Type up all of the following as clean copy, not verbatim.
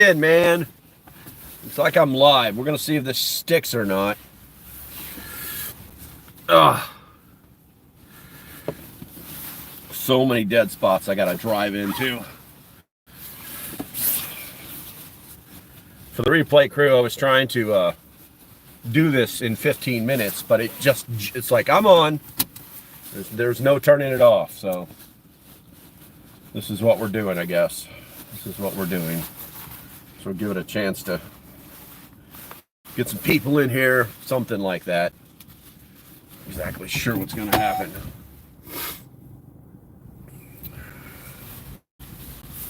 Man. It's like I'm live. We're going to see if this sticks or not. Ugh. So many dead spots I got to drive into. For the replay crew, I was trying to do this in 15 minutes, but it's like I'm on. There's no turning it off, so this is what we're doing, I guess. This is what we're doing. So we'll give it a chance to get some people in here, something like that. Not exactly sure what's going to happen.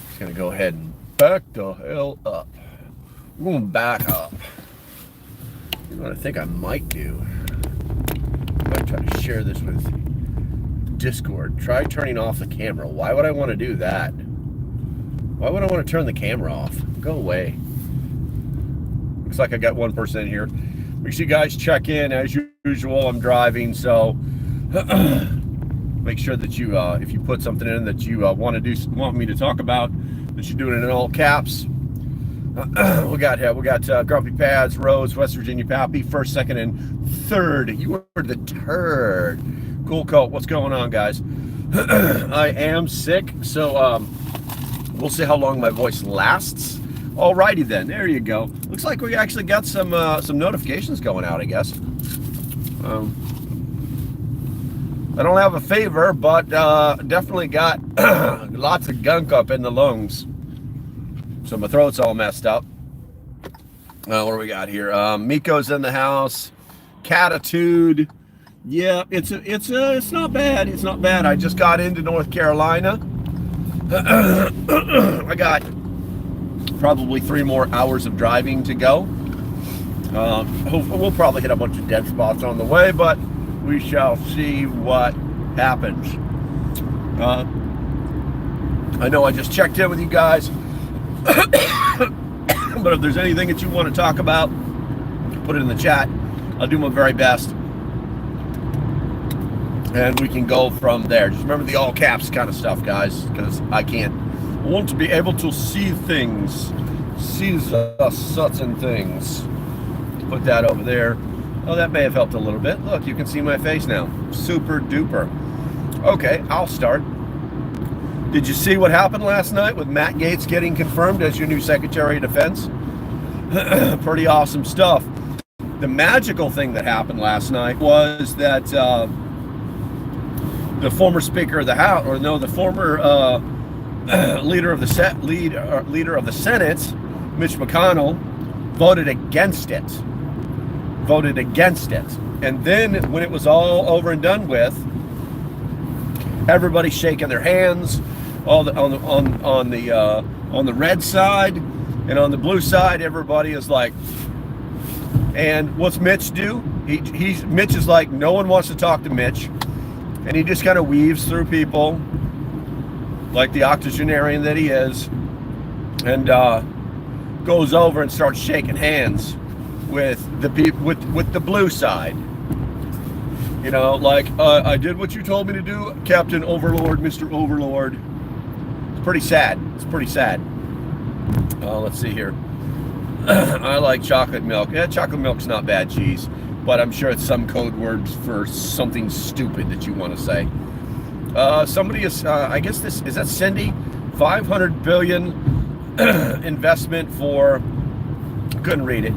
Just going to go ahead and back the hell up. I'm going back up. You know what I think I might do? I might try to share this with Discord. Try turning off the camera. Why would I want to do that? Why would I want to turn the camera off? Go away. Looks like I got one person in here. Make sure you guys check in as usual. I'm driving, so make sure that you, if you put something in that you want me to talk about, that you're doing it in all caps. We got Grumpy Pads, Rose, West Virginia Pappy, first, second, and third. You were the turd. Cool Coat. What's going on, guys? I am sick, so we'll see how long my voice lasts. Alrighty then, there you go. Looks like we actually got some notifications going out, I guess. I don't have a fever, but definitely got lots of gunk up in the lungs. So my throat's all messed up. What do we got here? Miko's in the house. Catitude. Yeah, it's not bad. It's not bad. I just got into North Carolina. I got probably 3 more hours of driving to go. We'll probably hit a bunch of dead spots on the way, but we shall see what happens. I know I just checked in with you guys, but if there's anything that you want to talk about, put it in the chat. I'll do my very best, and we can go from there. Just remember the all caps kind of stuff, guys, because I want to be able to see things, see certain things. Put that over there. Oh, that may have helped a little bit. Look, you can see my face now. Super duper. Okay, I'll start. Did you see what happened last night with Matt Gaetz getting confirmed as your new Secretary of Defense? Pretty awesome stuff. The magical thing that happened last night was that the former Speaker of the House, or no, the former leader of the Senate, Mitch McConnell, voted against it. And then when it was all over and done with, everybody shaking their hands, on the red side and on the blue side, everybody is like. And what's Mitch do? Mitch is like, no one wants to talk to Mitch, and he just kind of weaves through people like the octogenarian that he is, and goes over and starts shaking hands with the people with the blue side. You know, like, I did what you told me to do, Captain Overlord, Mr. Overlord. It's pretty sad. Let's see here. I like chocolate milk. Yeah, chocolate milk's not bad cheese, but I'm sure it's some code word for something stupid that you want to say. Somebody is, I guess is that Cindy? 500 billion investment for, couldn't read it.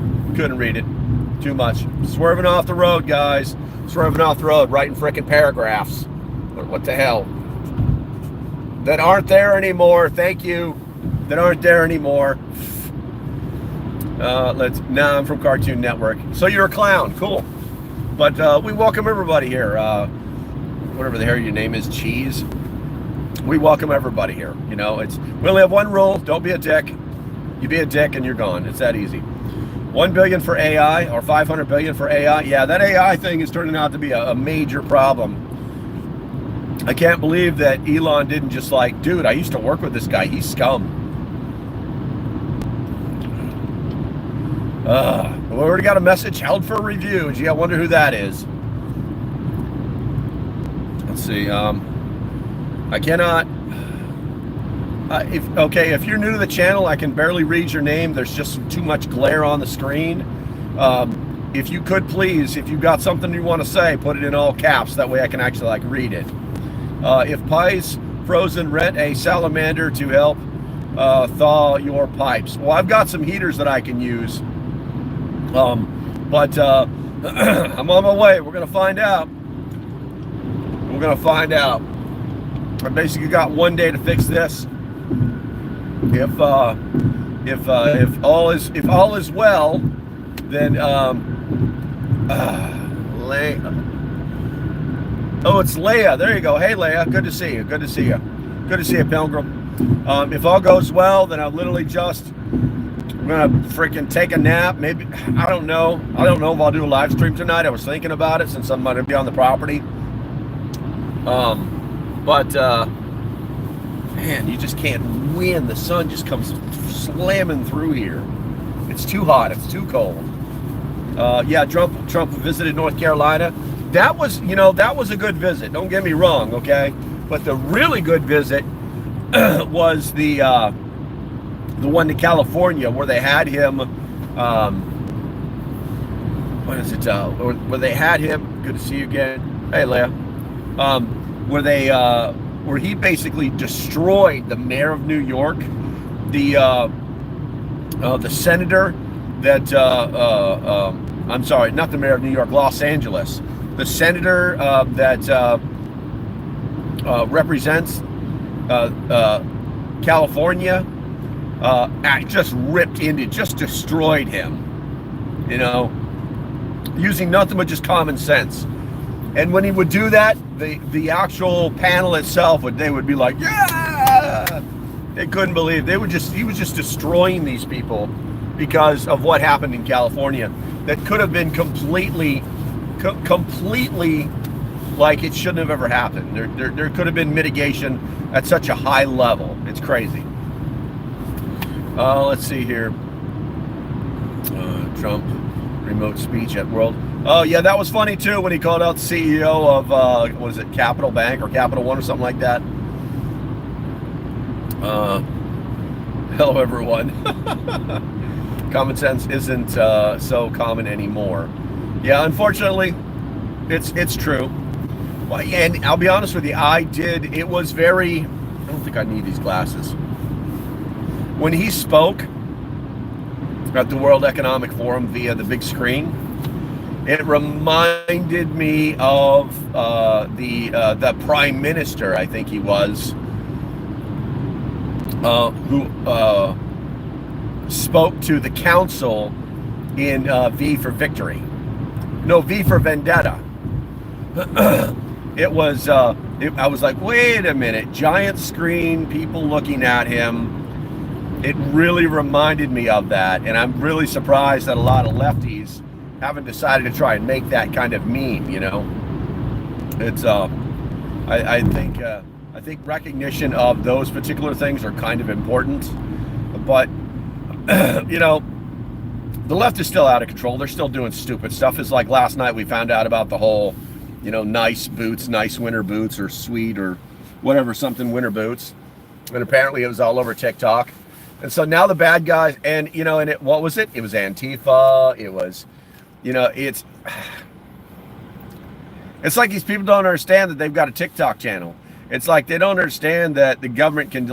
Too much. Swerving off the road, guys. Swerving off the road, writing frickin' paragraphs. What the hell? That aren't there anymore. Thank you. That aren't there anymore. Now I'm from Cartoon Network. So you're a clown. Cool. But we welcome everybody here. Whatever the hell your name is, Cheese. We welcome everybody here. You know, we only have one rule. Don't be a dick. You be a dick and you're gone. It's that easy. 1 billion for AI, or 500 billion for AI. Yeah, that AI thing is turning out to be a major problem. I can't believe that Elon didn't just like, dude, I used to work with this guy. He's scum. We already got a message held for review. Gee, I wonder who that is. Let's see. I cannot If you're new to the channel, I can barely read your name. There's just too much glare on the screen. If you could please, if you've got something you want to say, put it in all caps. That way I can actually like read it. If Pie's frozen, rent a salamander to help thaw your pipes. Well, I've got some heaters that I can use. But I'm on my way. We're gonna find out. We're gonna find out. I basically got one day to fix this. If all is well, then oh, it's Leia. There you go. Hey, Leia. Good to see you. Good to see you. Good to see you, Pilgrim. If all goes well, then I'll literally just I'm gonna freaking take a nap. Maybe I don't know if I'll do a live stream tonight. I was thinking about it since I'm gonna be on the property. Man, you just can't win. The sun just comes slamming through here. It's too hot. It's too cold. Yeah, Trump visited North Carolina. That was a good visit. Don't get me wrong, okay? But the really good visit was the one to California where they had him. What is it? Where they had him. Good to see you again. Hey, Leia. Where he basically destroyed the mayor of New York, the senator that I'm sorry, not the mayor of New York, Los Angeles, the senator that represents California, just ripped into, just destroyed him, using nothing but just common sense. And when he would do that, the actual panel itself would be like, yeah! They couldn't believe he was just destroying these people because of what happened in California. That could have been completely like it shouldn't have ever happened. There could have been mitigation at such a high level. It's crazy. Let's see here. Trump remote speech at World. Oh yeah, that was funny too when he called out the CEO of what is it, Capital Bank or Capital One or something like that. Hello everyone. Common sense isn't so common anymore. Yeah, unfortunately, it's true. Well, and I'll be honest with you, it was very. I don't think I need these glasses. When he spoke at the World Economic Forum via the big screen, it reminded me of the Prime Minister, I think he was, who spoke to the council in V for Victory. No, V for Vendetta. It was, I was like, wait a minute, giant screen, people looking at him. It really reminded me of that, and I'm really surprised that a lot of lefties haven't decided to try and make that kind of meme. It's I think recognition of those particular things are kind of important, but the left is still out of control. They're still doing stupid stuff. It's like last night we found out about the whole nice boots, nice winter boots, or sweet or whatever, something winter boots, and apparently it was all over TikTok. And so now the bad guys, and what was it? It was Antifa. It was, it's like these people don't understand that they've got a TikTok channel. It's like they don't understand that the government can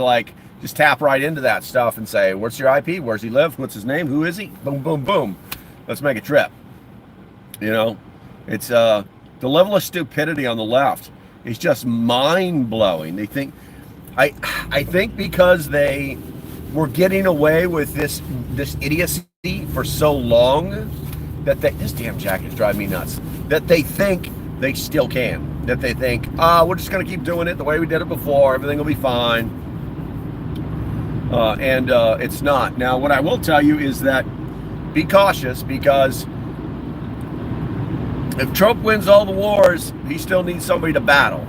just tap right into that stuff and say, what's your IP? Where's he live? What's his name? Who is he? Boom, boom, boom. Let's make a trip. It's the level of stupidity on the left is just mind-blowing. They think, I think because they were getting away with this idiocy for so long that this damn jacket is driving me nuts, that they think they still can, that they think, we're just going to keep doing it the way we did it before, everything will be fine. And it's not. Now, what I will tell you is that be cautious, because if Trump wins all the wars, he still needs somebody to battle.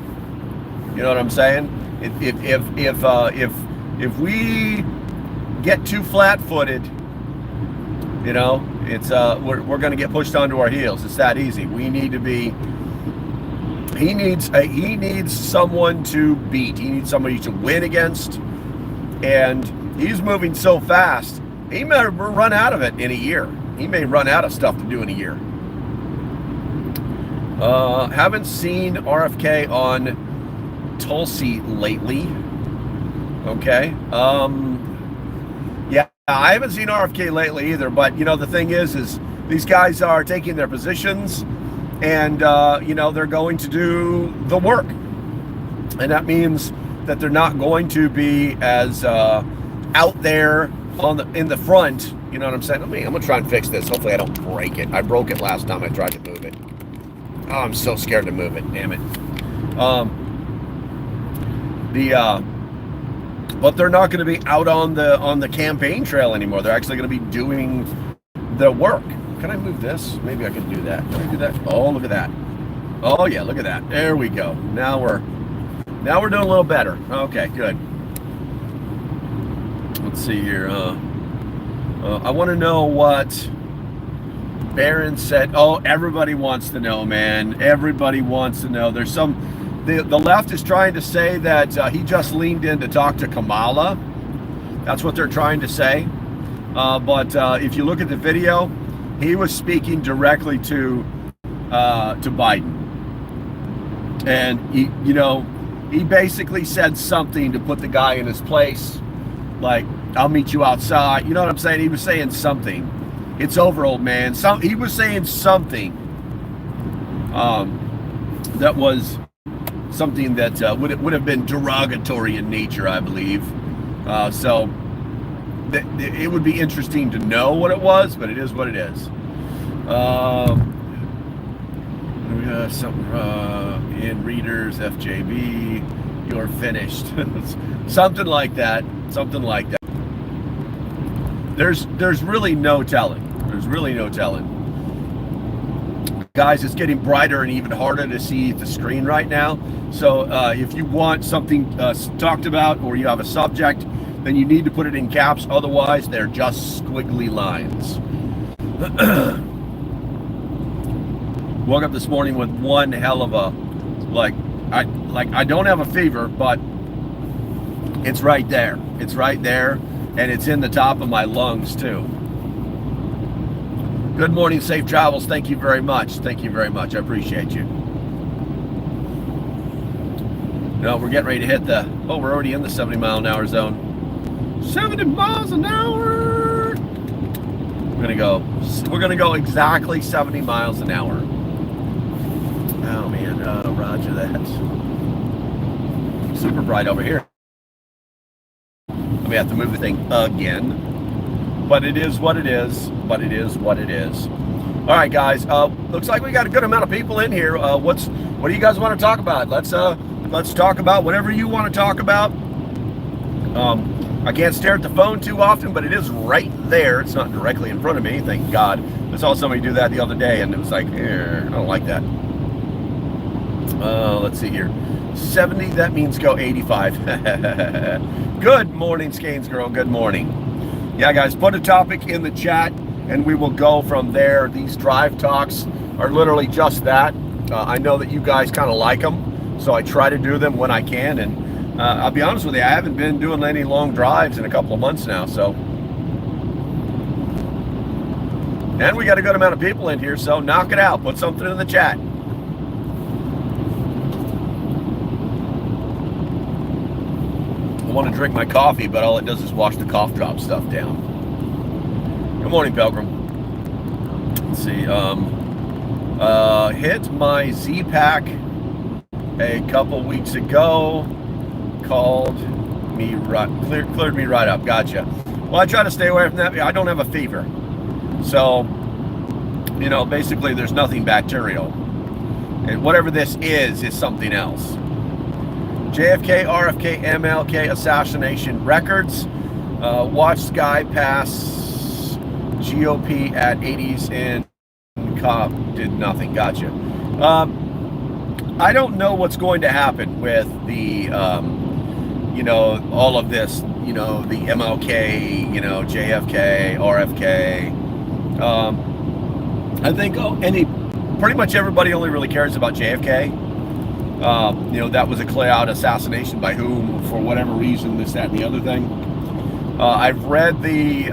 You know what I'm saying? If we get too flat-footed, it's we're going to get pushed onto our heels. It's that easy. We need to be. He needs someone to beat. He needs somebody to win against, And he's moving so fast, he may run out of it in a year. He may run out of stuff to do in a year. Haven't seen RFK on Tulsi lately. Okay. Yeah, I haven't seen RFK lately either. But, you know, the thing is these guys are taking their positions and, you know, they're going to do the work. And that means that they're not going to be as out there in the front. You know what I'm saying? I'm going to try and fix this. Hopefully I don't break it. I broke it last time I tried to move it. Oh, I'm so scared to move it. Damn it. But they're not going to be out on the campaign trail anymore. They're actually going to be doing the work. Can I move this? Maybe I can do that. Can I do that? Oh, look at that. Oh yeah, look at that. There we go. Now we're doing a little better. Okay, good. Let's see here. I want to know what Barron said. Oh, everybody wants to know, man. Everybody wants to know. There's the left is trying to say that he just leaned in to talk to Kamala. That's what they're trying to say. But if you look at the video, he was speaking directly to Biden, and he basically said something to put the guy in his place, like, I'll meet you outside. You know what I'm saying? He was saying something. It's over, old man. He was saying something that was something that would have been derogatory in nature, I believe. So it would be interesting to know what it was, but it is what it is. Something in readers, FJB, you're finished. Something like that. Something like that. There's really no telling. There's really no telling. Guys, it's getting brighter and even harder to see the screen right now. So if you want something talked about, or you have a subject, then you need to put it in caps. Otherwise, they're just squiggly lines. Woke up this morning with one hell of a, I don't have a fever, but it's right there. It's right there, and it's in the top of my lungs too. Good morning, safe travels. Thank you very much. Thank you very much. I appreciate you. No, we're getting ready to hit we're already in the 70-mile-an-hour zone. 70 miles an hour. We're gonna go exactly 70 miles an hour. Oh man, roger that. Super bright over here. I may have to move the thing again. But it is what it is. But it is what it is. All right, guys. Looks like we got a good amount of people in here. What do you guys want to talk about? Let's talk about whatever you want to talk about. I can't stare at the phone too often, but it is right there. It's not directly in front of me, thank God. I saw somebody do that the other day, and it was like, I don't like that. Let's see here. 70, that means go 85. Good morning, Scanes Girl. Good morning. Yeah, guys, put a topic in the chat, and we will go from there. These drive talks are literally just that. I know that you guys kind of like them, so I try to do them when I can. And I'll be honest with you, I haven't been doing any long drives in a couple of months now. So, and we got a good amount of people in here, so knock it out. Put something in the chat. I want to drink my coffee, but all it does is wash the cough drop stuff down. Good morning, Pilgrim. Let's see. Hit my Z-Pack a couple weeks ago. Called me right, cleared me right up. Gotcha. Well, I try to stay away from that. I don't have a fever, so basically, there's nothing bacterial, and whatever this is something else. JFK, RFK, MLK assassination records. Watched Sky pass GOP at 80s and cop did nothing. Gotcha. I don't know what's going to happen with the, all of this, the MLK, JFK, RFK. I think pretty much everybody only really cares about JFK. That was a clear-out assassination by whom, for whatever reason, this, that, and the other thing. I've read the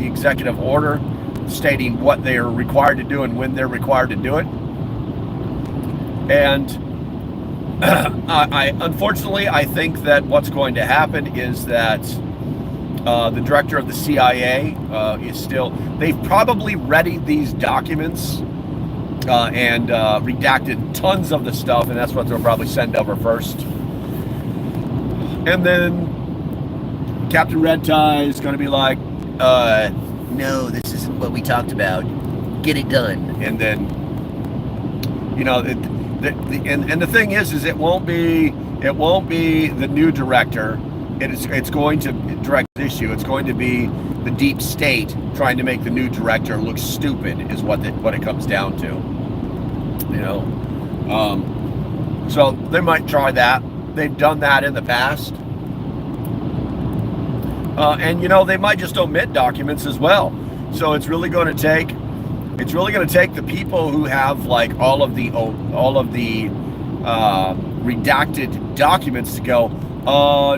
executive order stating what they are required to do and when they're required to do it. And unfortunately, I think that what's going to happen is that the director of the CIA is still, they've probably readied these documents and redacted tons of the stuff, and that's what they'll probably send over first. And then Captain Red Tie is going to be like, no, this isn't what we talked about. Get it done. And then, you know, and the thing is it won't be the new director. It's going to direct the issue. It's going to be the deep state trying to make the new director look stupid, is what it comes down to. You know, so they might try that. They've done that in the past, and you know, they might just omit documents as well. So it's really going to take the people who have like all of the redacted documents to go,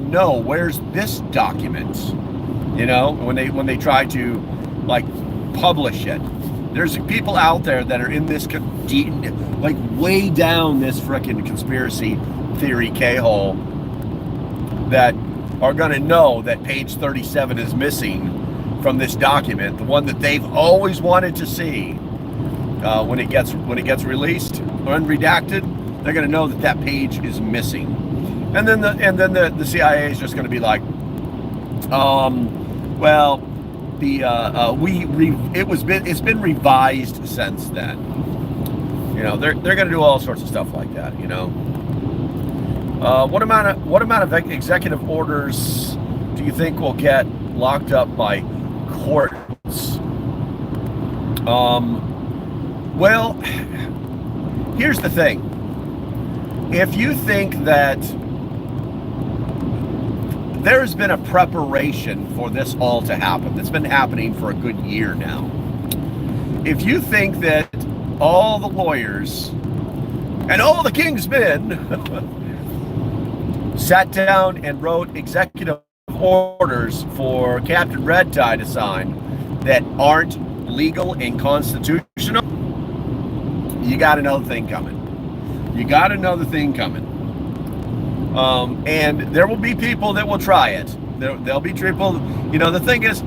no, where's this document? You know, when they try to like publish it. There's people out there that are in this like way down this frickin' conspiracy theory K-hole that are going to know that page 37 is missing from this document, the one that they've always wanted to see. When it gets released or unredacted, they're going to know that page is missing. And then the CIA is just going to be like, well, it's been revised since then. You know, they're going to do all sorts of stuff like that. You know, what amount of executive orders do you think will get locked up by courts? Well, here's the thing. If you think that there's been a preparation for this all to happen, that's been happening for a good year now. If you think that all the lawyers and all the king's men sat down and wrote executive orders for Captain Red Tie to sign that aren't legal and constitutional, you got another thing coming. You got another thing coming. And there will be people that will try it. There'll be people, you know, the thing is,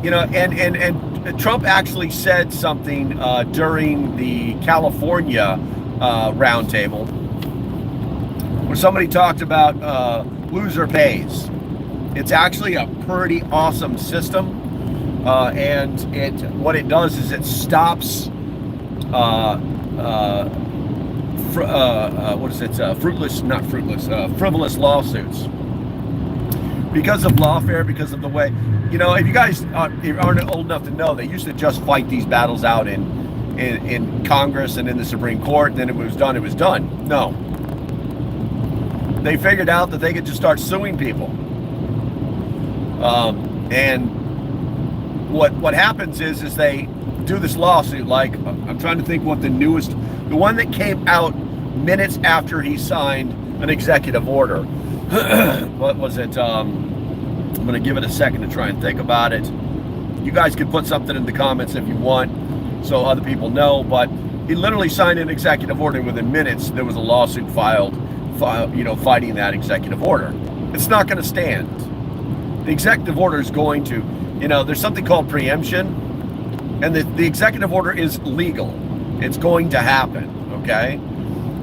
you know, and Trump actually said something during the California roundtable where somebody talked about loser pays. It's actually a pretty awesome system. And what it does is it stops frivolous lawsuits because of lawfare, because of the way, you know, if you guys aren't old enough to know, they used to just fight these battles out in Congress and in the Supreme Court, and then it was done. No, they figured out that they could just start suing people, and what happens is they do this lawsuit. Like, I'm trying to think what the one that came out minutes after he signed an executive order. What was it? I'm going to give it a second to try and think about it. You guys can put something in the comments if you want, so other people know. But he literally signed an executive order. Within minutes, there was a lawsuit filed, you know, fighting that executive order. It's not going to stand. The executive order is going to, you know, there's something called preemption, and the executive order is legal. It's going to happen. Okay.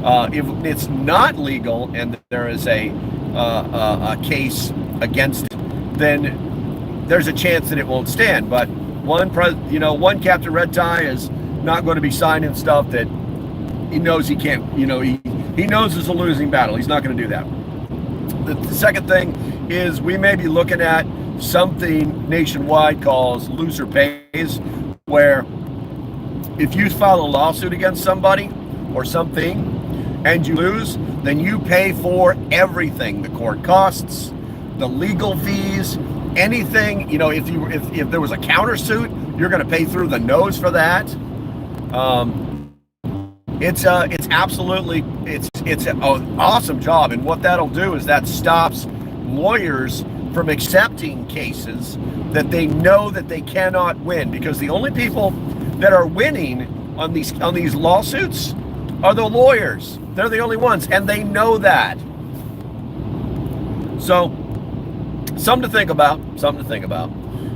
If it's not legal and there is a case against it, then there's a chance that it won't stand. But one Captain Red Tie is not going to be signing stuff that he knows he can't. You know, he knows it's a losing battle. He's not going to do that. The second thing is we may be looking at something nationwide called loser pays, where if you file a lawsuit against somebody or something and you lose, then you pay for everything, the court costs, the legal fees, anything. You know, if there was a countersuit, you're going to pay through the nose for that. It's an awesome job, and what that'll do is that stops lawyers from accepting cases that they know that they cannot win, because the only people that are winning on these lawsuits are the lawyers. They're the only ones, and they know that. So, something to think about. Something to think about.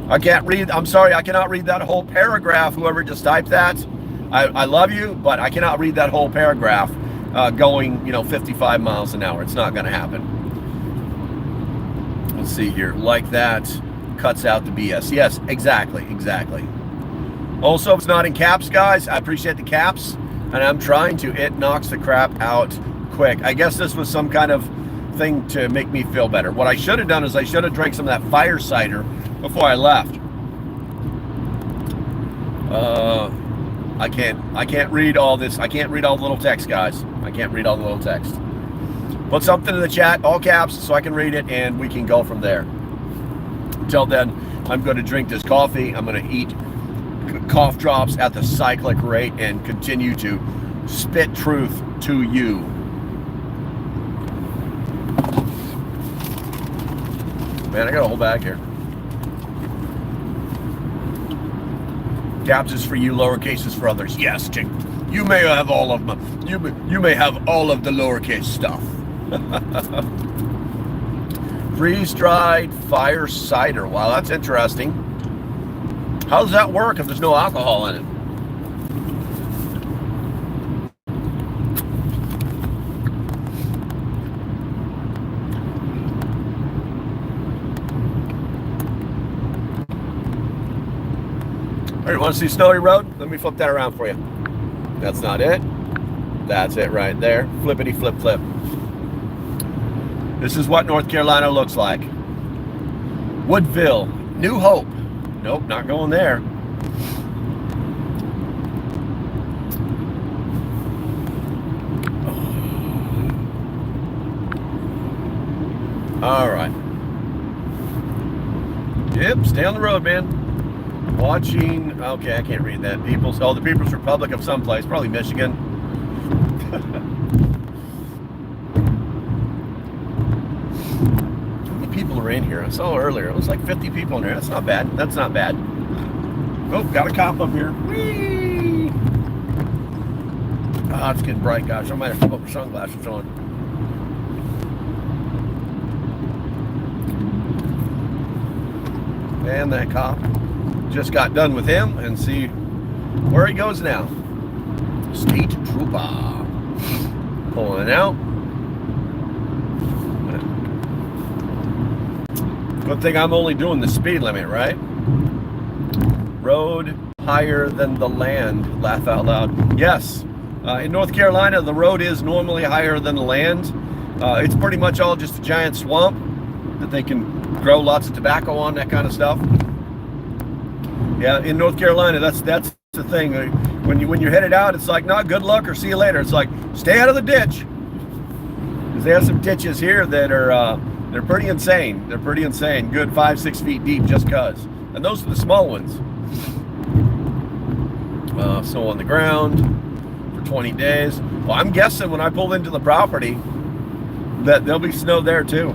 I can't read. I'm sorry, I cannot read that whole paragraph. Whoever just typed that, I love you, but I cannot read that whole paragraph going 55 miles an hour. It's not going to happen. Let's see here. Like that cuts out the BS. Yes, exactly. Also, it's not in caps, guys. I appreciate the caps, and I'm trying to. It knocks the crap out quick. I guess this was some kind of thing to make me feel better. What I should have done is I should have drank some of that fire cider before I left. I can't read all this. I can't read all the little text, guys. I can't read all the little text. Put something in the chat, all caps, so I can read it, and we can go from there. Until then, I'm going to drink this coffee. I'm going to eat cough drops at the cyclic rate and continue to spit truth to you. Man, I got a whole bag here. Caps is for you, lowercase is for others. Yes, Jake. You may have all of them. You may have all of the lowercase stuff. Freeze-dried fire cider. Wow, that's interesting. How does that work if there's no alcohol in it? All right, want to see Snowy Road? Let me flip that around for you. That's not it. That's it right there. Flippity flip flip. This is what North Carolina looks like. Woodville, New Hope. Nope, not going there. All right. Yep, stay on the road, man. Watching, okay, I can't read that. The People's Republic of someplace, probably Michigan. How many people are in here? I saw earlier, it was like 50 people in there. That's not bad. That's not bad. Oh, got a cop up here. Whee! Ah, it's getting bright, gosh. I might have to put my sunglasses on. And that cop. Just got done with him, and see where he goes now. State trooper. Pulling out. Good thing I'm only doing the speed limit, right? Road higher than the land. Laugh out loud. Yes. In North Carolina, the road is normally higher than the land. It's pretty much all just a giant swamp that they can grow lots of tobacco on, that kind of stuff. Yeah, in North Carolina, that's the thing. When you're headed out, it's like, not good luck or see you later. It's like, stay out of the ditch. Because they have some ditches here that are they're pretty insane. They're pretty insane. Good 5-6 feet deep just cause. And those are the small ones. Snow on the ground for 20 days. Well, I'm guessing when I pull into the property that there'll be snow there too.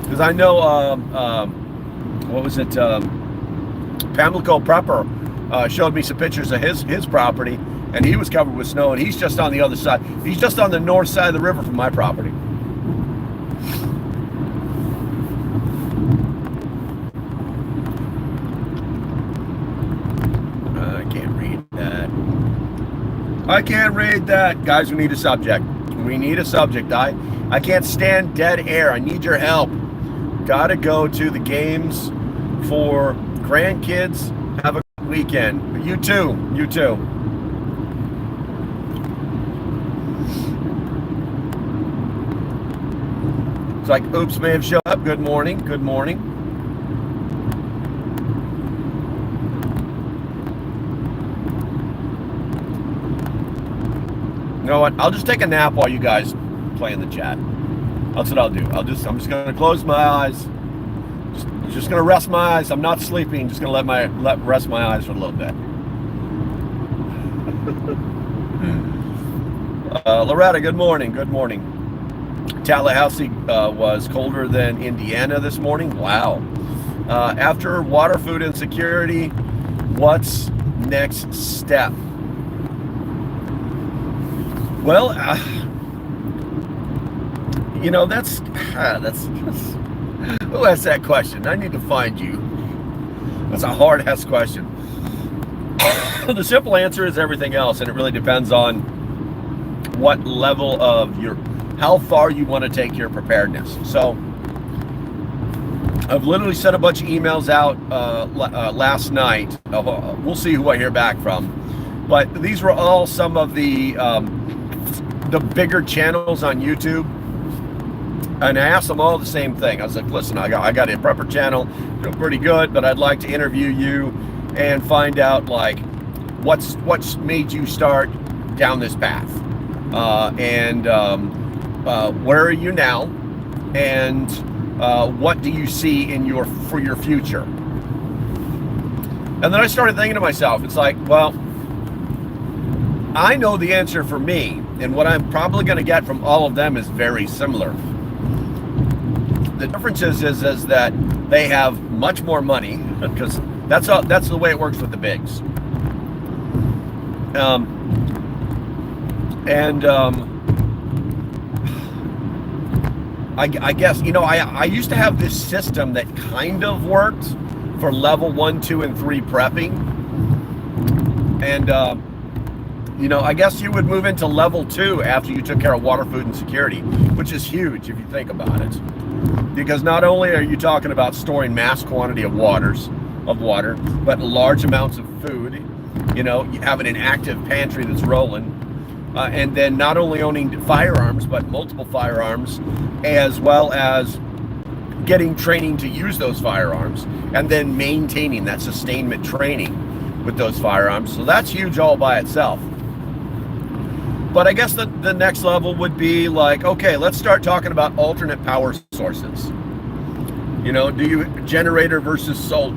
Because I know, what was it? LocalPrepper showed me some pictures of his property, and he was covered with snow, and he's just on the other side. He's just on the north side of the river from my property. I can't read that. I can't read that. Guys, we need a subject. We need a subject. I can't stand dead air. I need your help. Gotta go to the games for grandkids. Have a good weekend. You too. You too. It's like, oops, may have showed up. Good morning. Good morning. You know what? I'll just take a nap while you guys play in the chat. That's what I'll do. I'm just gonna close my eyes. Just gonna rest my eyes. I'm not sleeping. Just gonna rest my eyes for a little bit. Loretta, good morning. Good morning. Tallahassee was colder than Indiana this morning. Wow. After water, food, and security, what's next step? Well, you know, that's who asked that question? I need to find you. That's a hard-ass question. The simple answer is everything else, and it really depends on what level of how far you want to take your preparedness. So I've literally sent a bunch of emails out last night. We'll see who I hear back from. But these were all some of the bigger channels on YouTube. And I asked them all the same thing. I was like, listen, I got a prepper channel, doing pretty good, but I'd like to interview you and find out like what's made you start down this path, and where are you now, and what do you see for your future? And then I started thinking to myself, it's like, well, I know the answer for me, and what I'm probably going to get from all of them is very similar. The difference is that they have much more money, because that's the way it works with the bigs. I guess, you know, I used to have this system that kind of worked for level 1, 2, and 3 prepping. And, you know, I guess you would move into level 2 after you took care of water, food, and security, which is huge if you think about it. Because not only are you talking about storing mass quantity of water, but large amounts of food, you know, having an active pantry that's rolling, and then not only owning firearms, but multiple firearms, as well as getting training to use those firearms, and then maintaining that sustainment training with those firearms. So that's huge all by itself. But I guess the next level would be like, okay, let's start talking about alternate power sources. You know, do you generator versus solar?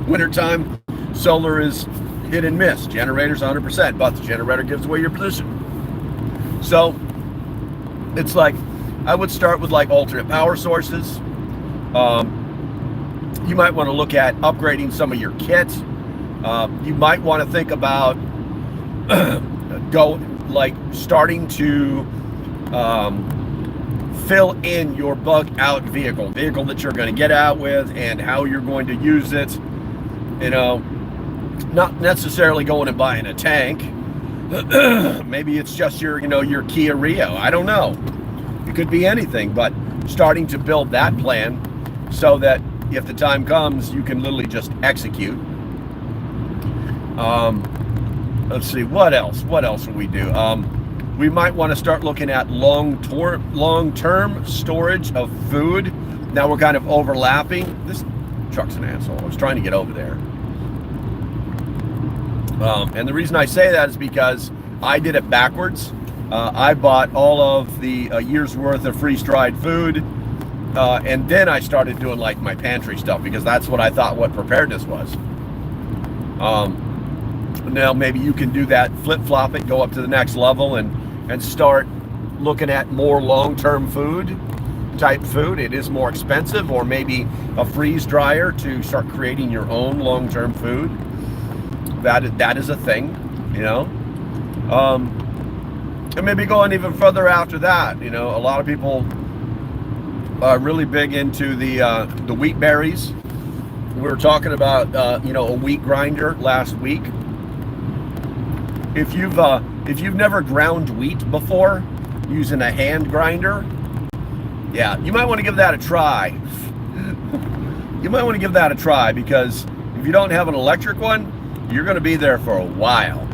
Wintertime, solar is hit and miss. Generator's 100%, but the generator gives away your position. So it's like, I would start with like alternate power sources. You might want to look at upgrading some of your kit. You might want to think about starting to fill in your bug out vehicle that you're going to get out with, and how you're going to use it. You know, not necessarily going and buying a tank. Maybe it's just your Kia Rio. I don't know. It could be anything, but starting to build that plan so that if the time comes, you can literally just execute. Let's see, what else will we do? We might want to start looking at long-term storage of food. Now we're kind of overlapping. This truck's an asshole. I was trying to get over there. And the reason I say that is because I did it backwards. I bought all of the year's worth of freeze-dried food, and then I started doing like my pantry stuff, because that's what I thought what preparedness was. Now maybe you can do that, flip-flop it, go up to the next level, and start looking at more long-term type food. It is more expensive, or maybe a freeze dryer to start creating your own long-term food. That is a thing, you know. And maybe going even further after that. You know, a lot of people are really big into the wheat berries. We were talking about a wheat grinder last week. If you've never ground wheat before using a hand grinder, yeah, you might want to give that a try. You might want to give that a try, because if you don't have an electric one, you're going to be there for a while,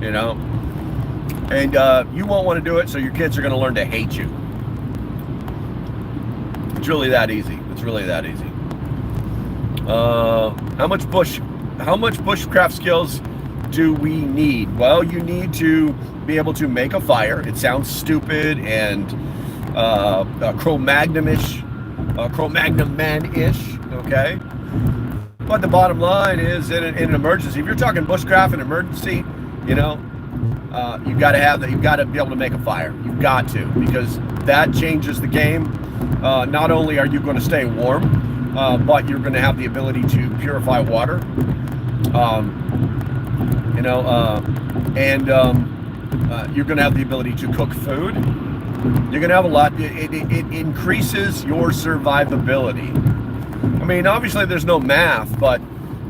you know, and you won't want to do it, so your kids are going to learn to hate you. It's really that easy. It's really that easy. How much bushcraft skills do we need? Well, you need to be able to make a fire. It sounds stupid and Cro-Magnon-ish, Cro-Magnon man-ish, okay? But the bottom line is, in an emergency, if you're talking bushcraft and emergency, you know, you've got to have that. You've got to be able to make a fire. You've got to, because that changes the game. Not only are you going to stay warm, but you're going to have the ability to purify water. You're going to have the ability to cook food. You're going to have a lot. It increases your survivability. I mean, obviously there's no math, but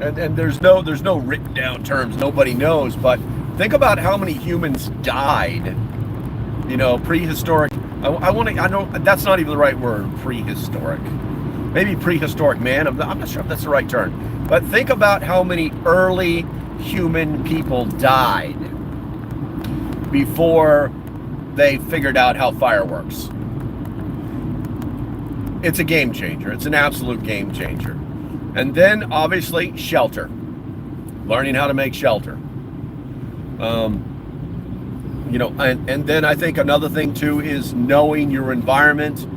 and there's no written down terms. Nobody knows. But think about how many humans died. Prehistoric. I know that's not even the right word. Prehistoric. Maybe prehistoric man. I'm not sure if that's the right term. But think about how many early human people died before they figured out how fire works. It's a game changer. It's an absolute game changer. And then obviously shelter. Learning how to make shelter. And then I think another thing too is knowing your environment,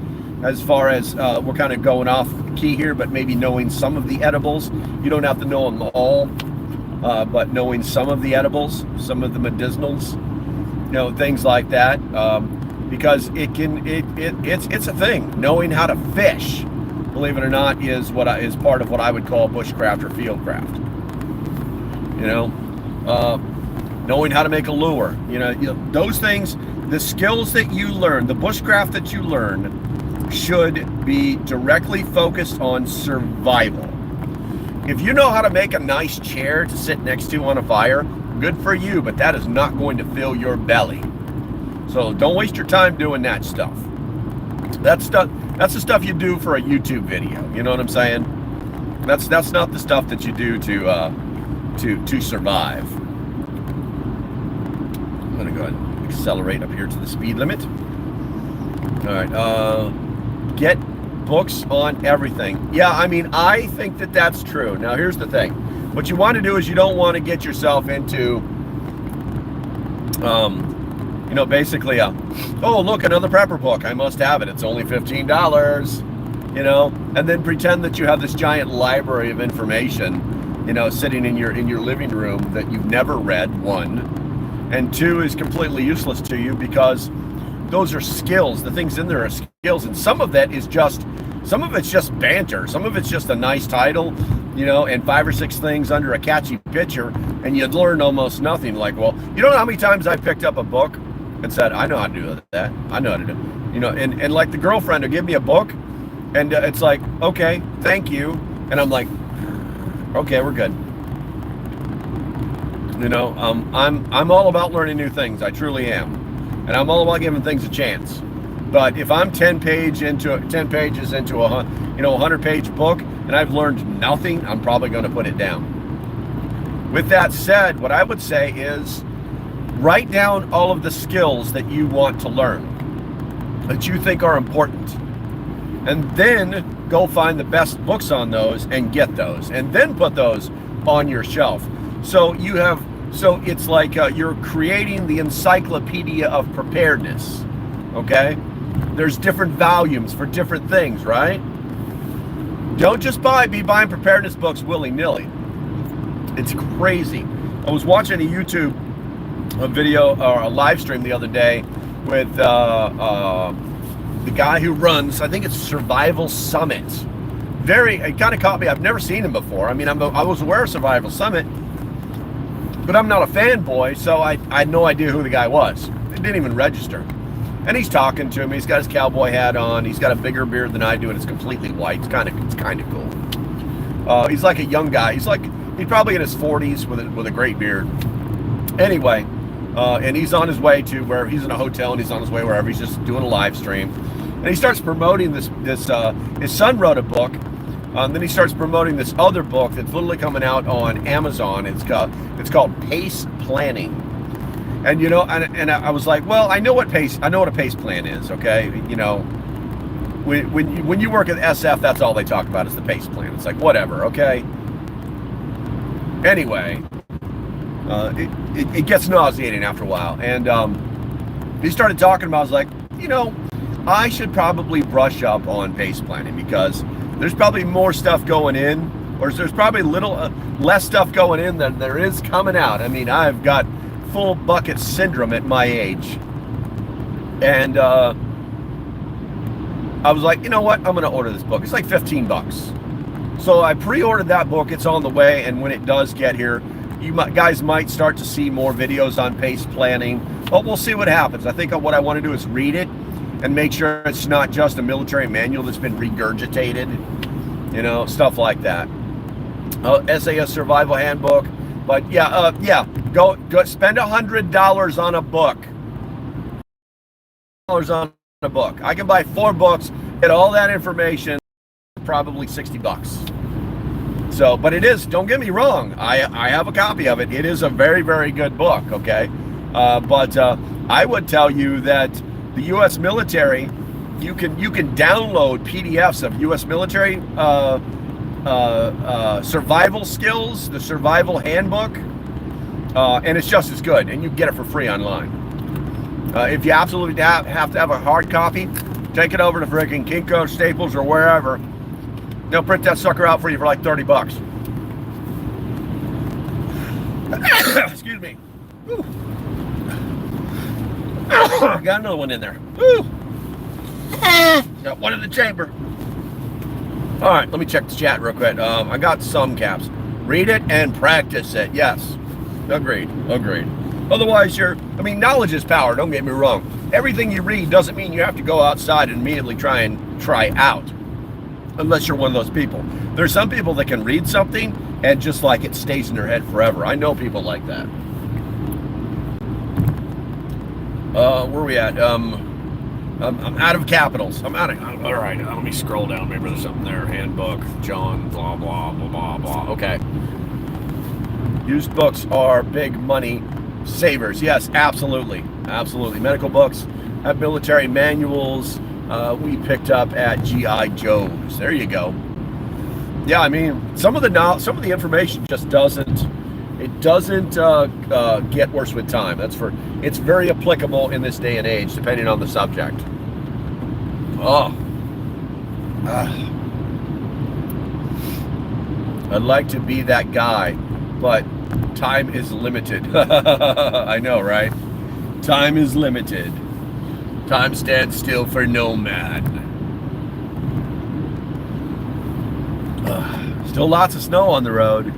as far as we're kind of going off key here, but maybe knowing some of the edibles. You don't have to know them all, but knowing some of the edibles, some of the medicinals, things like that, because it's a thing. Knowing how to fish, believe it or not, is part of what I would call bushcraft or fieldcraft. Knowing how to make a lure, those things, the skills that you learn, the bushcraft that you learn, should be directly focused on survival. If you know how to make a nice chair to sit next to on a fire, good for you, but that is not going to fill your belly. So don't waste your time doing that stuff. That's the stuff you do for a YouTube video. You know what I'm saying? That's not the stuff that you do to survive. I'm gonna go ahead and accelerate up here to the speed limit. All right. Get books on everything. Yeah, I mean, I think that that's true. Now, here's the thing. What you want to do is you don't want to get yourself into, basically look, another prepper book. I must have it. It's only $15, and then pretend that you have this giant library of information, sitting in your living room that you've never read, one, and two, is completely useless to you, because those are skills. The things in there are skills, and some of it's just banter. Some of it's just a nice title, and 5 or 6 things under a catchy picture, and you'd learn almost nothing. Like, well, you don't know how many times I picked up a book and said, I know how to do that. I know how to do, and like the girlfriend will give me a book, and it's like, okay, thank you, and I'm like, okay, we're good. I'm all about learning new things. I truly am. And I'm all about giving things a chance. But if I'm 10 pages into a 100-page book and I've learned nothing, I'm probably going to put it down. With that said, what I would say is write down all of the skills that you want to learn, that you think are important, and then go find the best books on those and get those, and then put those on your shelf. So it's like you're creating the encyclopedia of preparedness, okay? There's different volumes for different things, right? Don't just be buying preparedness books willy-nilly. It's crazy. I was watching a YouTube video or a live stream the other day with the guy who runs, I think it's Survival Summit. It kind of caught me. I've never seen him before. I mean, I was aware of Survival Summit, but I'm not a fanboy, so I had no idea who the guy was. It didn't even register. And he's talking to me. He's got his cowboy hat on. He's got a bigger beard than I do, and it's completely white. It's kind of cool. He's like a young guy. He's probably in his 40s with a great beard. Anyway, and he's on his way to where he's in a hotel, and he's on his way wherever. He's just doing a live stream, and he starts promoting this. His son wrote a book. Then he starts promoting this other book that's literally coming out on Amazon. It's called Pace Planning. And and I was like, well, I know what a pace plan is, okay? When you work at SF, that's all they talk about is the pace plan. It's like, whatever, okay? Anyway, it gets nauseating after a while. And he started talking about, I was like, I should probably brush up on pace planning, because there's probably more stuff going in, or there's probably less stuff going in than there is coming out. I mean, I've got full bucket syndrome at my age. And I was like, you know what? I'm going to order this book. It's like 15 bucks. So I pre-ordered that book. It's on the way. And when it does get here, you guys might start to see more videos on pace planning. But we'll see what happens. I think what I want to do is read it and make sure it's not just a military manual that's been regurgitated. You know, stuff like that. SAS Survival Handbook. But yeah, go spend $100 on a book. On a book. I can buy 4 books, get all that information, probably 60 bucks. So, but it is, don't get me wrong, I have a copy of it. It is a very, very good book, okay? But I would tell you that the U.S. military, you can download PDFs of U.S. military survival skills, the survival handbook, and it's just as good, and you can get it for free online. If you absolutely have to have a hard copy, take it over to freaking Kinko, Staples, or wherever. They'll print that sucker out for you for like 30 bucks. Excuse me. Got another one in there. Got one in the chamber. All right, let me check the chat real quick. I got some caps. Read it and practice it. Yes. Agreed. Otherwise, knowledge is power, don't get me wrong. Everything you read doesn't mean you have to go outside and immediately try out. Unless you're one of those people. There's some people that can read something and just like it stays in their head forever. I know people like that. Where are we at? I'm out of capitals. All right, let me scroll down. Maybe there's something there. Handbook, John, blah, blah, blah, blah, blah. Okay. Used books are big money savers. Yes, absolutely. Medical books have military manuals. We picked up at G.I. Joe's. There you go. Yeah, I mean, some of the information just doesn't get worse with time. It's very applicable in this day and age, depending on the subject. I'd like to be that guy, but time is limited. I know, right? Time is limited. Time stands still for no man. Still lots of snow on the road.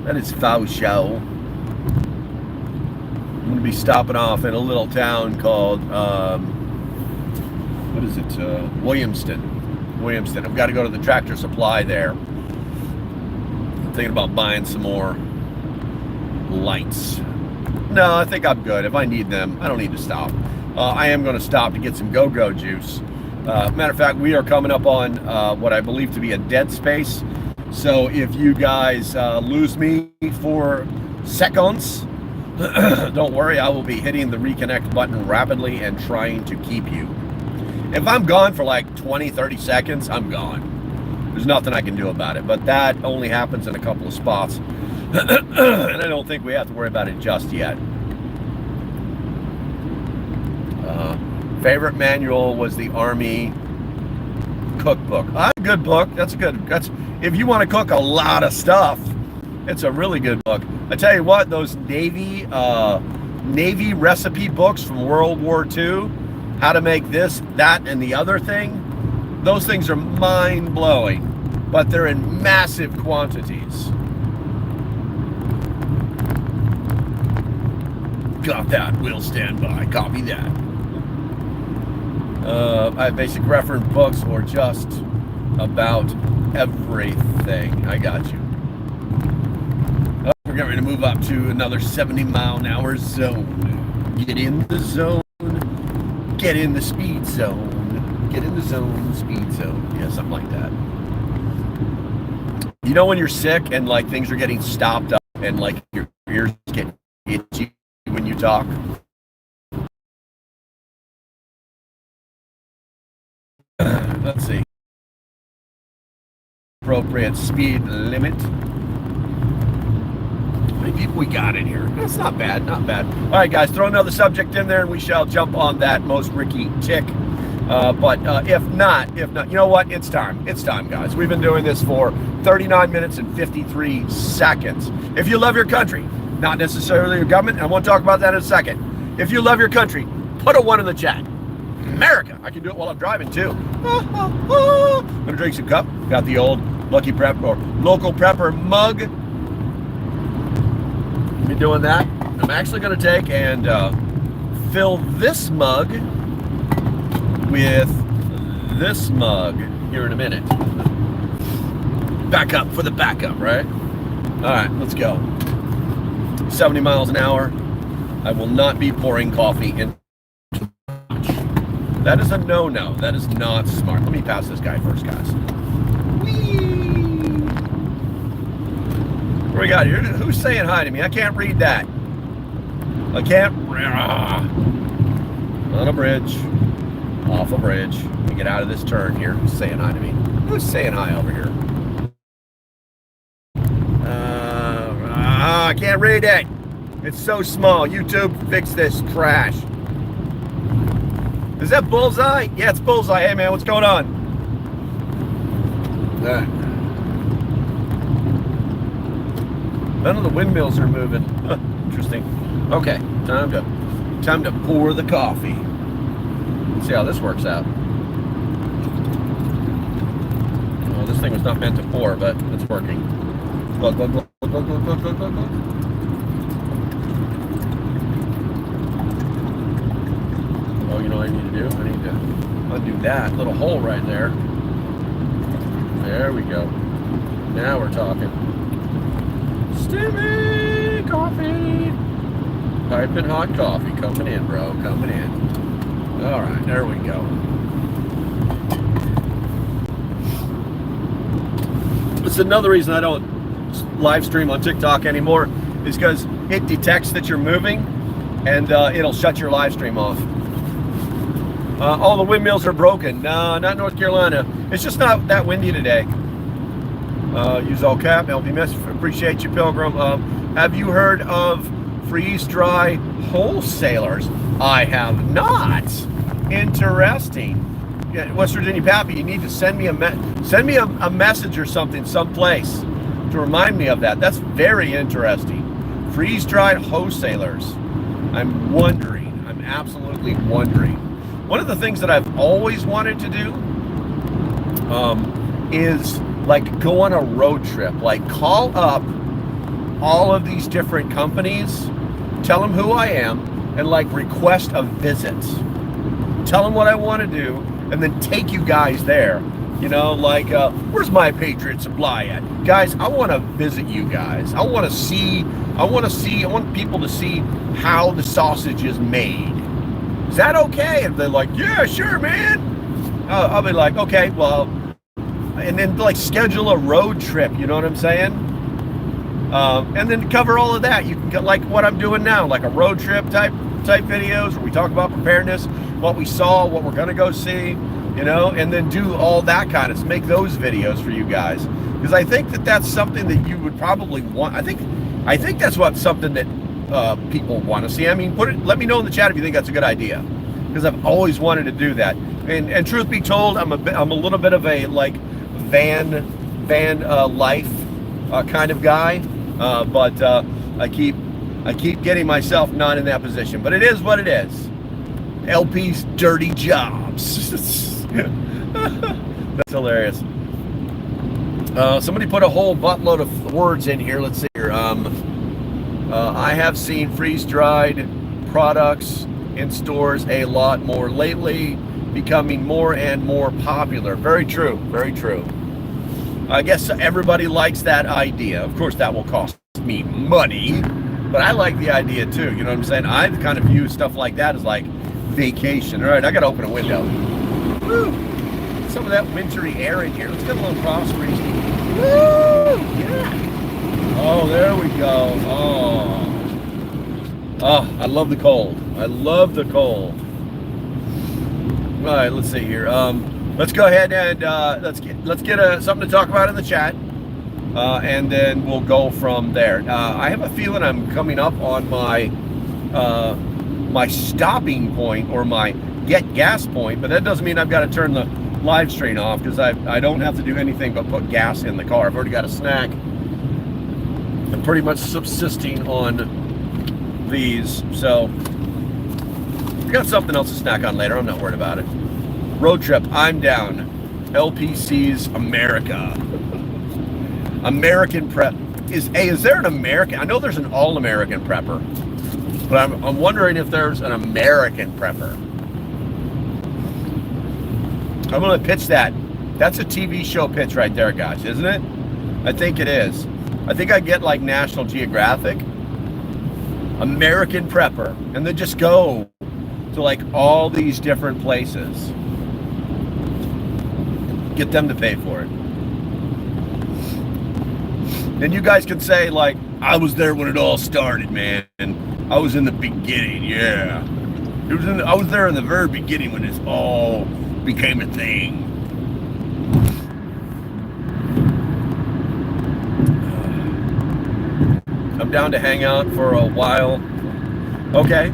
That is foul show. I'm going to be stopping off in a little town called, Williamston. I've got to go to the Tractor Supply there. I'm thinking about buying some more lights. No, I think I'm good. If I need them, I don't need to stop. I am going to stop to get some go-go juice. Matter of fact, we are coming up on what I believe to be a dead space. So if you guys lose me for seconds, don't worry, I will be hitting the reconnect button rapidly and trying to keep you. If I'm gone for like 20, 30 seconds, I'm gone. There's nothing I can do about it. But that only happens in a couple of spots. And I don't think we have to worry about it just yet. Favorite manual was the Army cookbook. Good book. That's if you want to cook a lot of stuff, it's a really good book. I tell you what, those Navy recipe books from World War II, how to make this, that, and the other thing, those things are mind-blowing, but they're in massive quantities. Got that. Will stand by. Copy that. I have basic reference books or just about everything. I got you. We're going to move up to another 70-mile-an-hour zone. Get in the zone. Get in the speed zone. Get in the zone, speed zone. Yeah, something like that. You know when you're sick and like things are getting stopped up and like your ears get itchy when you talk? Let's see. Appropriate speed limit. How many people we got in here? That's not bad, not bad. All right, guys, throw another subject in there and we shall jump on that most Ricky tick. But if not, you know what? It's time. It's time, guys. We've been doing this for 39 minutes and 53 seconds. If you love your country, not necessarily your government. And I want to talk about that in a second. If you love your country, put a 1 in the chat. America. I can do it while I'm driving too. I'm gonna drink some cup. Got the old Lucky Prep or LocalPrepper mug. Be doing that. I'm actually gonna take and fill this mug with this mug here in a minute. Back up for the backup, right? All right, let's go. 70 miles an hour. I will not be pouring coffee in. That is a no-no. That is not smart. Let me pass this guy first, guys. Whee! What do we got here? Who's saying hi to me? I can't read that. I can't. On a bridge. Off a bridge. Let me get out of this turn here. Who's saying hi to me? Who's saying hi over here? I can't read it. It's so small. YouTube, fix this trash. Is that Bullseye? Yeah, it's Bullseye. Hey, man, what's going on? None of the windmills are moving. Interesting. Okay, time to pour the coffee. Let's see how this works out. Well, this thing was not meant to pour, but it's working. Glug, glug, glug, glug, glug, glug, glug, glug, glug. Oh, you know what I need to do? I need to undo that little hole right there. There we go. Now we're talking. Steamy coffee. Piping hot coffee coming in, bro. Coming in. All right, there we go. It's another reason I don't live stream on TikTok anymore is because it detects that you're moving and it'll shut your live stream off. All the windmills are broken. No, not North Carolina. It's just not that windy today. Use all cap. LP message. Appreciate you, Pilgrim. Have you heard of freeze dry wholesalers? I have not. Interesting. Yeah, West Virginia Pappy, you need to send me a message or something someplace to remind me of that. That's very interesting. Freeze dried wholesalers. I'm wondering. I'm absolutely wondering. One of the things that I've always wanted to do is like go on a road trip, like call up all of these different companies, tell them who I am, and like request a visit. Tell them what I want to do, and then take you guys there. You know, like, where's my Patriot Supply at? Guys, I want to visit you guys. I want people to see how the sausage is made. Is that okay? And they're like, yeah, sure, man. I'll be like, okay, well, and then like schedule a road trip, you know what I'm saying? And then cover all of that. You can get like what I'm doing now, like a road trip type videos where we talk about preparedness, what we saw, what we're gonna go see, you know, and then do all that kind of, make those videos for you guys. Because I think that that's something that you would probably want. I think that's something that people want to see. I mean, let me know in the chat if you think that's a good idea, because I've always wanted to do that. And truth be told, I'm a little bit of a like van life kind of guy, but I keep getting myself not in that position. But it is what it is. LP's dirty jobs. That's hilarious. Somebody put a whole buttload of words in here. Let's see here. I have seen freeze-dried products in stores a lot more lately, becoming more and more popular. Very true, very true. I guess everybody likes that idea. Of course, that will cost me money, but I like the idea too. You know what I'm saying? I kind of view stuff like that as like vacation. All right, I got to open a window. Woo! Some of that wintry air in here. Let's get a little cross breezing. Woo! Yeah. Oh, there we go. Oh, I love the cold. I love the cold. All right, let's see here. Let's go ahead and let's get something to talk about in the chat, and then we'll go from there. I have a feeling I'm coming up on my my stopping point or my get gas point, but that doesn't mean I've got to turn the live stream off, because I don't have to do anything but put gas in the car. I've already got a snack I'm pretty much subsisting on these, so I got something else to snack on later. I'm not worried about it. Road trip, I'm down. LPC's America. American prep. Is there an American? I know there's an all-American prepper, but I'm wondering if there's an American prepper. I'm gonna pitch that. That's a TV show pitch right there, guys, isn't it? I think it is. I think I get like National Geographic, American prepper, and then just go to like all these different places. Get them to pay for it. Then you guys can say like, I was there when it all started, man. I was in the beginning, yeah. I was there in the very beginning when this all became a thing. I'm down to hang out for a while. Okay.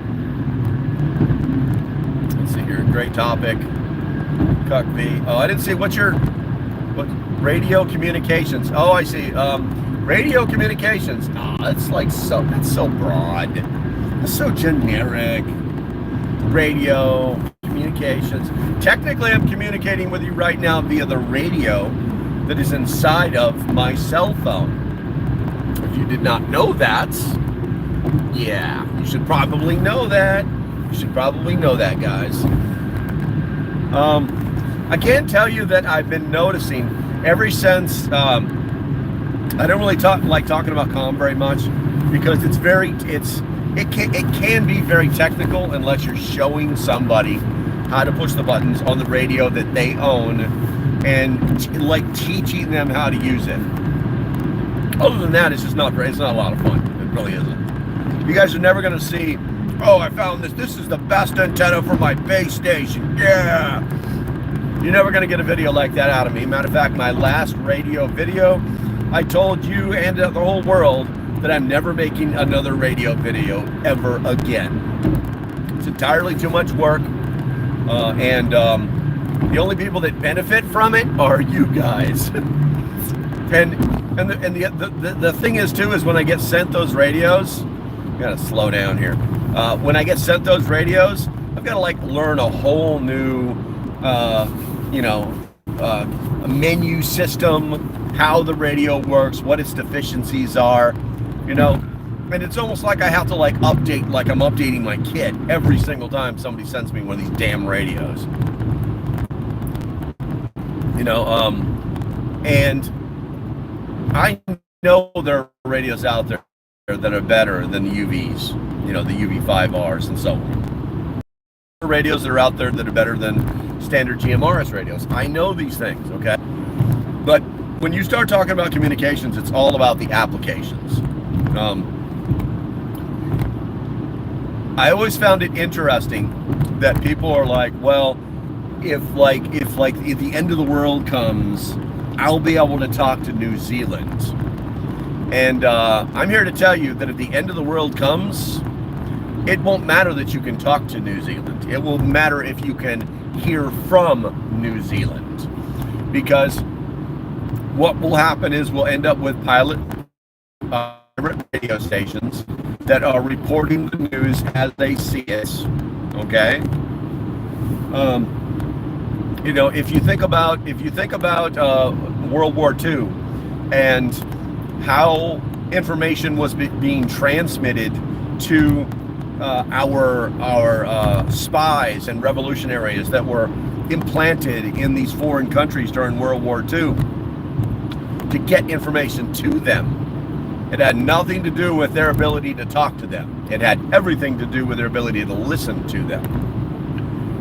Let's see here. Great topic. Cuck V. Oh, I didn't see. What radio communications? Oh, I see. Radio communications. Oh, that's so broad. It's so generic. Radio communications. Technically, I'm communicating with you right now via the radio that is inside of my cell phone. If you did not know that, yeah, you should probably know that. You should probably know that, guys. I can tell you that I've been noticing ever since, I don't really like talking about comm very much because it can be very technical unless you're showing somebody how to push the buttons on the radio that they own and like teaching them how to use it. Other than that, it's just not great. It's not a lot of fun. It really isn't. You guys are never going to see, oh, I found this. This is the best antenna for my base station. Yeah. You're never going to get a video like that out of me. Matter of fact, my last radio video, I told you and the whole world that I'm never making another radio video ever again. It's entirely too much work. And the only people that benefit from it are you guys. And the thing is too is when I get sent those radios, I gotta slow down here. When I get sent those radios, I've got to like learn a whole new, a menu system, how the radio works, what its deficiencies are, and it's almost like I have to like update, like I'm updating my kit every single time somebody sends me one of these damn radios. And I know there are radios out there that are better than the UVs, the UV5Rs and so on. There are radios that are out there that are better than standard GMRS radios. I know these things, okay? But when you start talking about communications, it's all about the applications. I always found it interesting that people are like, well, if the end of the world comes, I'll be able to talk to New Zealand. And I'm here to tell you that if the end of the world comes, it won't matter that you can talk to New Zealand. It will matter if you can hear from New Zealand. Because what will happen is we'll end up with pilot radio stations that are reporting the news as they see it. Okay? If you think about World War II and how information was being transmitted to our spies and revolutionaries that were implanted in these foreign countries during World War II to get information to them. It had nothing to do with their ability to talk to them. It had everything to do with their ability to listen to them.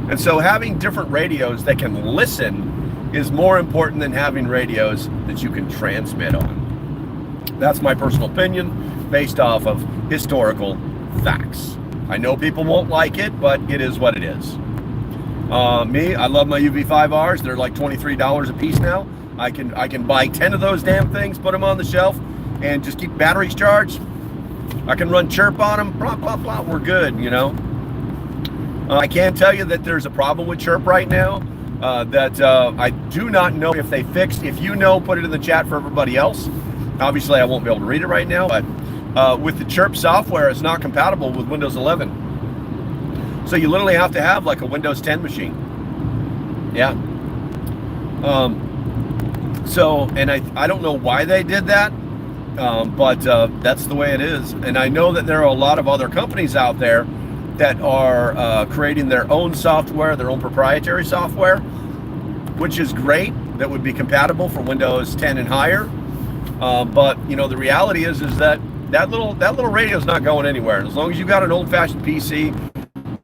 And so having different radios that can listen is more important than having radios that you can transmit on. That's my personal opinion based off of historical facts. I know people won't like it, but it is what it is. I love my UV5Rs. They're like $23 a piece now. I can buy 10 of those damn things, put them on the shelf, and just keep batteries charged. I can run chirp on them, blah, blah, blah. We're good, I can tell you that there's a problem with chirp right now that I do not know if they fixed. If you know, put it in the chat for everybody else. Obviously, I won't be able to read it right now, but with the Chirp software, it's not compatible with Windows 11. So you literally have to have like a Windows 10 machine. Yeah. And I don't know why they did that, but that's the way it is. And I know that there are a lot of other companies out there that are creating their own software, their own proprietary software, which is great. That would be compatible for Windows 10 and higher. But you know, the reality is that little radio is not going anywhere. As long as you've got an old-fashioned PC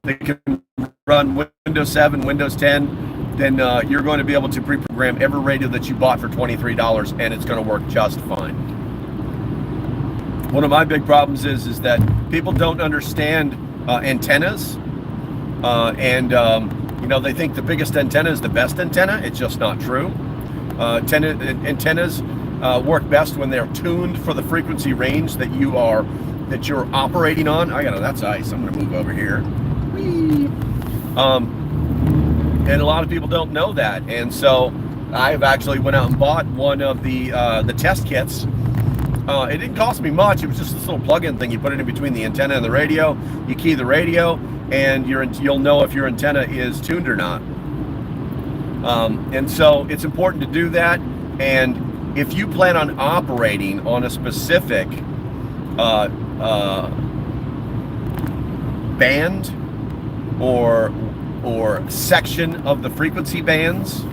that can run Windows 7, Windows 10, then you're going to be able to pre-program every radio that you bought for $23, and it's going to work just fine. One of my big problems is that people don't understand antennas, you know, they think the biggest antenna is the best antenna. It's just not true. Antennas work best when they're tuned for the frequency range that you're operating on. That's ice. I'm gonna move over here. Whee! And a lot of people don't know that, and so I've actually went out and bought one of the test kits. It didn't cost me much. It was just this little plug-in thing. You put it in between the antenna and the radio. You key the radio, and you'll know if your antenna is tuned or not. And so it's important to do that. And if you plan on operating on a specific band or section of the frequency bands,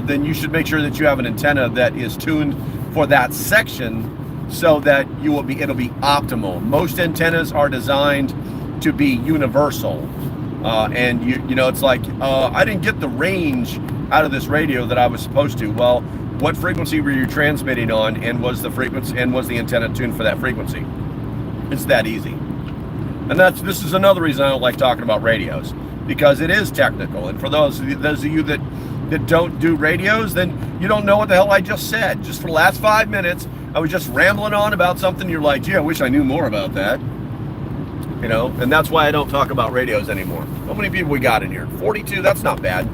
then you should make sure that you have an antenna that is tuned for that section, so that it'll be optimal. Most antennas are designed to be universal, and you know, it's like I didn't get the range out of this radio that I was supposed to. Well, what frequency were you transmitting on, and was the antenna tuned for that frequency? It's that easy. And this is another reason I don't like talking about radios, because it is technical. And for those of you that don't do radios, then you don't know what the hell I just said. Just for the last 5 minutes, I was just rambling on about something. You're like, gee, I wish I knew more about that. You know, and that's why I don't talk about radios anymore. How many people we got in here? 42, that's not bad.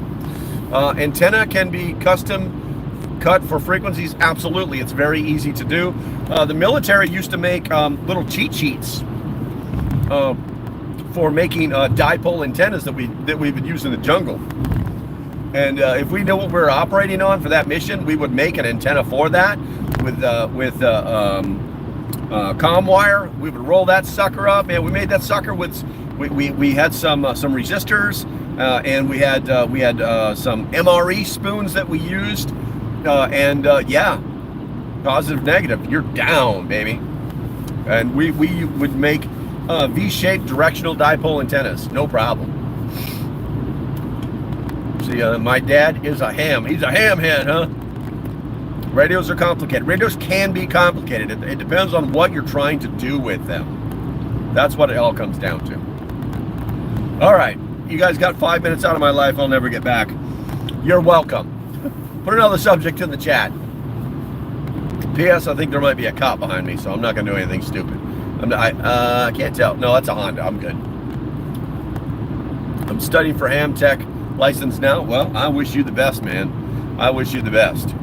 Antenna can be custom cut for frequencies. Absolutely, it's very easy to do. The military used to make little cheat sheets for making dipole antennas that we would use in the jungle. And if we know what we're operating on for that mission, we would make an antenna for that with comm wire. We would roll that sucker up, and we made that sucker with we had some resistors, and we had some MRE spoons that we used, yeah, positive, negative, you're down, baby. And we would make V-shaped directional dipole antennas, no problem. See, my dad is a ham. He's a ham head, huh? Radios are complicated. Radios can be complicated. It depends on what you're trying to do with them. That's what it all comes down to. All right, you guys got 5 minutes out of my life I'll never get back. You're welcome. Put another subject in the chat. P.S. I think there might be a cop behind me, so I'm not going to do anything stupid. I can't tell. No, that's a Honda. I'm good. I'm studying for ham tech license now. Well, I wish you the best, man. I wish you the best.